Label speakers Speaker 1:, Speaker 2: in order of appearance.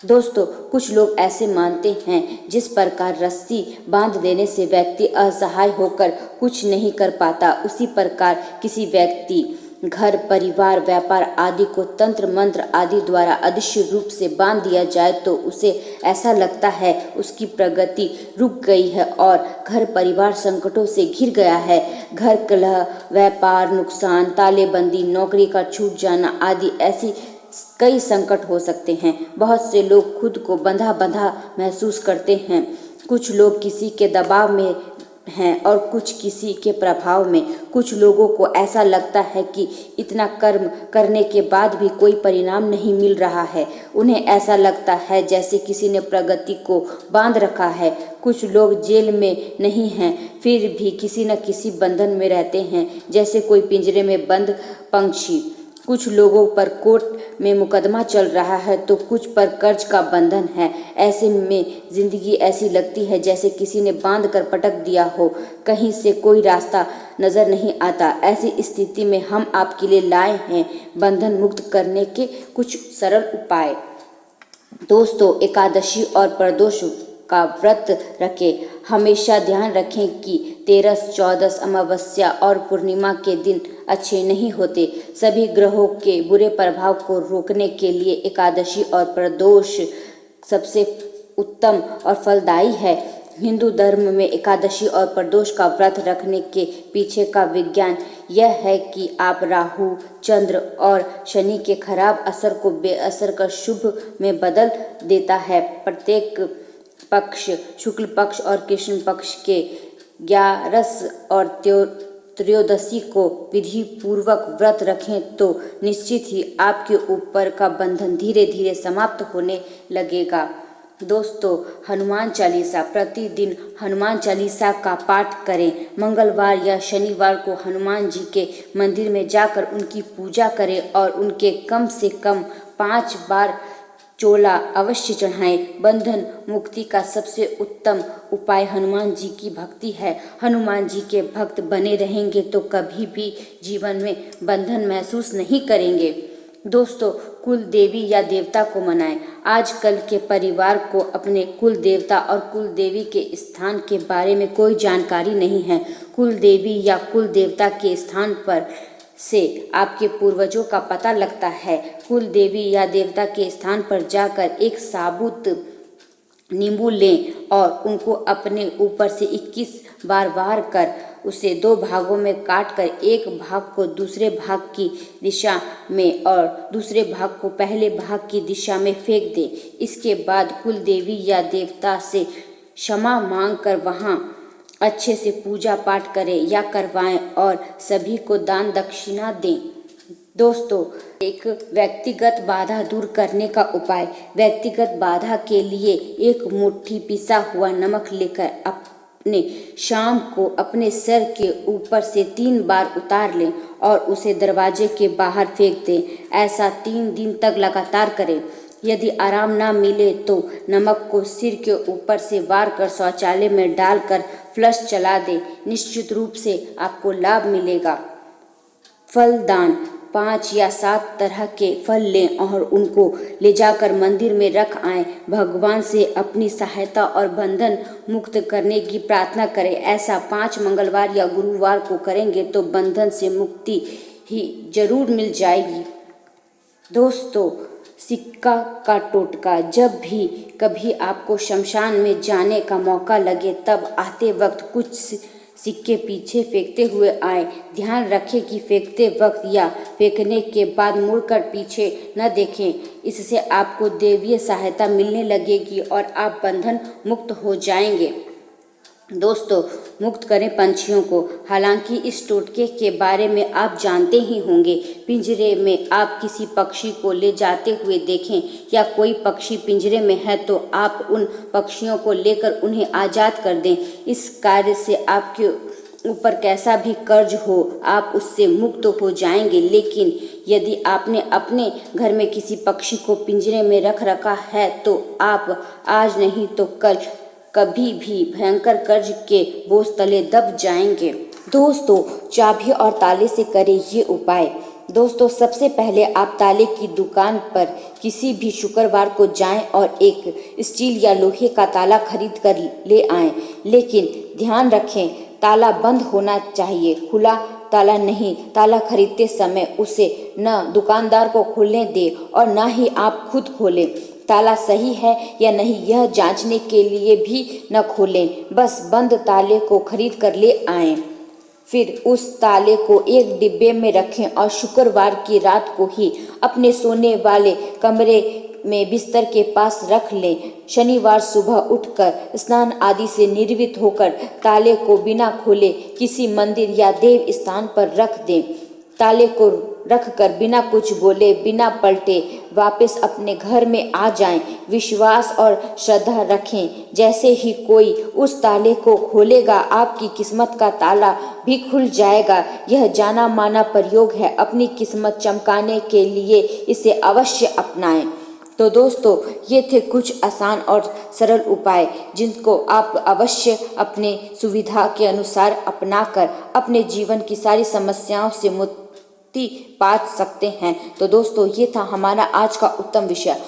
Speaker 1: दोस्तों, कुछ लोग ऐसे मानते हैं जिस प्रकार रस्सी बांध देने से व्यक्ति असहाय होकर कुछ नहीं कर पाता, उसी प्रकार किसी व्यक्ति, घर, परिवार, व्यापार आदि को तंत्र मंत्र आदि द्वारा अदृश्य रूप से बांध दिया जाए तो उसे ऐसा लगता है उसकी प्रगति रुक गई है और घर परिवार संकटों से घिर गया है। घर कलह, व्यापार नुकसान, तालेबंदी, नौकरी का छूट जाना आदि ऐसी कई संकट हो सकते हैं। बहुत से लोग खुद को बंधा बंधा महसूस करते हैं। कुछ लोग किसी के दबाव में हैं और कुछ किसी के प्रभाव में। कुछ लोगों को ऐसा लगता है कि इतना कर्म करने के बाद भी कोई परिणाम नहीं मिल रहा है। उन्हें ऐसा लगता है जैसे किसी ने प्रगति को बांध रखा है। कुछ लोग जेल में नहीं हैं, फिर भी किसी न किसी बंधन में रहते हैं, जैसे कोई पिंजरे में बंद पंछी। कुछ लोगों पर कोर्ट में मुकदमा चल रहा है तो कुछ पर कर्ज का बंधन है। ऐसे में जिंदगी ऐसी लगती है जैसे किसी ने बांध कर पटक दिया हो, कहीं से कोई रास्ता नजर नहीं आता। ऐसी स्थिति में हम आपके लिए लाए हैं बंधन मुक्त करने के कुछ सरल उपाय। दोस्तों, एकादशी और प्रदोष का व्रत रखें। हमेशा ध्यान रखें कि 13, 14, अमावस्या और पूर्णिमा के दिन अच्छे नहीं होते। सभी ग्रहों के बुरे प्रभाव को रोकने के लिए एकादशी और प्रदोष सबसे उत्तम और फलदायी है। हिंदू धर्म में एकादशी और प्रदोष का व्रत रखने के पीछे का विज्ञान यह है कि आप राहु, चंद्र और शनि के खराब असर को बेअसर कर शुभ में बदल देता है। प्रत्येक पक्ष, शुक्ल पक्ष और कृष्ण पक्ष के 11 और त्रयोदशी को विधि पूर्वक व्रत रखें तो निश्चित ही आपके ऊपर का बंधन धीरे धीरे समाप्त होने लगेगा। दोस्तों, हनुमान चालीसा। प्रतिदिन हनुमान चालीसा का पाठ करें। मंगलवार या शनिवार को हनुमान जी के मंदिर में जाकर उनकी पूजा करें और उनके कम से कम 5 बार चोला अवश्य चढ़ाएं। बंधन मुक्ति का सबसे उत्तम उपाय हनुमान जी की भक्ति है। हनुमान जी के भक्त बने रहेंगे तो कभी भी जीवन में बंधन महसूस नहीं करेंगे। दोस्तों, कुल देवी या देवता को मनाएं। आजकल के परिवार को अपने कुल देवता और कुल देवी के स्थान के बारे में कोई जानकारी नहीं है। कुल देवी या कुल देवता के स्थान पर से आपके पूर्वजों का पता लगता है। कुल देवी या देवता के स्थान पर जाकर एक साबुत नींबू लें और उनको अपने ऊपर से 21 बार वार कर उसे 2 भागों में काट कर एक भाग को दूसरे भाग की दिशा में और दूसरे भाग को पहले भाग की दिशा में फेंक दें। इसके बाद कुल देवी या देवता से क्षमा मांग कर वहाँ अच्छे से पूजा पाठ करें या करवाएं और सभी को दान दक्षिणा दें। दोस्तों, एक व्यक्तिगत बाधा दूर करने का उपाय। व्यक्तिगत बाधा के लिए एक मुट्ठी पिसा हुआ नमक लेकर अपने शाम को अपने सर के ऊपर से 3 बार उतार लें और उसे दरवाजे के बाहर फेंक दें। ऐसा 3 दिन तक लगातार करें। यदि आराम ना मिले तो नमक को सिर के ऊपर से वार कर शौचालय में डालकर फ्लश चला दें। निश्चित रूप से आपको लाभ मिलेगा। फल दान। 5 या 7 तरह के फल लें और उनको ले जाकर मंदिर में रख आएं। भगवान से अपनी सहायता और बंधन मुक्त करने की प्रार्थना करें। ऐसा 5 मंगलवार या गुरुवार को करेंगे तो बंधन से मुक्ति ही जरूर मिल जाएगी। दोस्तों, सिक्का का टोटका। जब भी कभी आपको शमशान में जाने का मौका लगे तब आते वक्त कुछ सिक्के पीछे फेंकते हुए आए। ध्यान रखें कि फेंकते वक्त या फेंकने के बाद मुड़कर पीछे न देखें। इससे आपको दैवीय सहायता मिलने लगेगी और आप बंधन मुक्त हो जाएंगे। दोस्तों, मुक्त करें पंछियों को। हालांकि इस टोटके के बारे में आप जानते ही होंगे। पिंजरे में आप किसी पक्षी को ले जाते हुए देखें या कोई पक्षी पिंजरे में है तो आप उन पक्षियों को लेकर उन्हें आज़ाद कर दें। इस कार्य से आपके ऊपर कैसा भी कर्ज हो आप उससे मुक्त हो जाएंगे। लेकिन यदि आपने अपने घर में किसी पक्षी को पिंजरे में रख रखा है तो आप आज नहीं तो कल कभी भी भयंकर कर्ज के बोझ तले दब जाएंगे। दोस्तों, चाबी और ताले से करें ये उपाय। दोस्तों, सबसे पहले आप ताले की दुकान पर किसी भी शुक्रवार को जाएं और एक स्टील या लोहे का ताला खरीद कर ले आएं। लेकिन ध्यान रखें, ताला बंद होना चाहिए, खुला ताला नहीं। ताला खरीदते समय उसे न दुकानदार को खोलने दें और न ही आप खुद खोलें। ताला सही है या नहीं यह जांचने के लिए भी न खोलें, बस बंद ताले को खरीद कर ले आएं। फिर उस ताले को एक डिब्बे में रखें और शुक्रवार की रात को ही अपने सोने वाले कमरे में बिस्तर के पास रख लें। शनिवार सुबह उठकर स्नान आदि से निर्वित होकर ताले को बिना खोले किसी मंदिर या देव स्थान पर रख दें। ताले को रखकर बिना कुछ बोले, बिना पलटे वापस अपने घर में आ जाएं। विश्वास और श्रद्धा रखें, जैसे ही कोई उस ताले को खोलेगा आपकी किस्मत का ताला भी खुल जाएगा। यह जाना माना प्रयोग है, अपनी किस्मत चमकाने के लिए इसे अवश्य अपनाएं। तो दोस्तों, ये थे कुछ आसान और सरल उपाय जिनको आप अवश्य अपने सुविधा के अनुसार अपनाकर अपने जीवन की सारी समस्याओं से मुक्ति पा सकते हैं। तो दोस्तों, ये था हमारा आज का उत्तम विषय।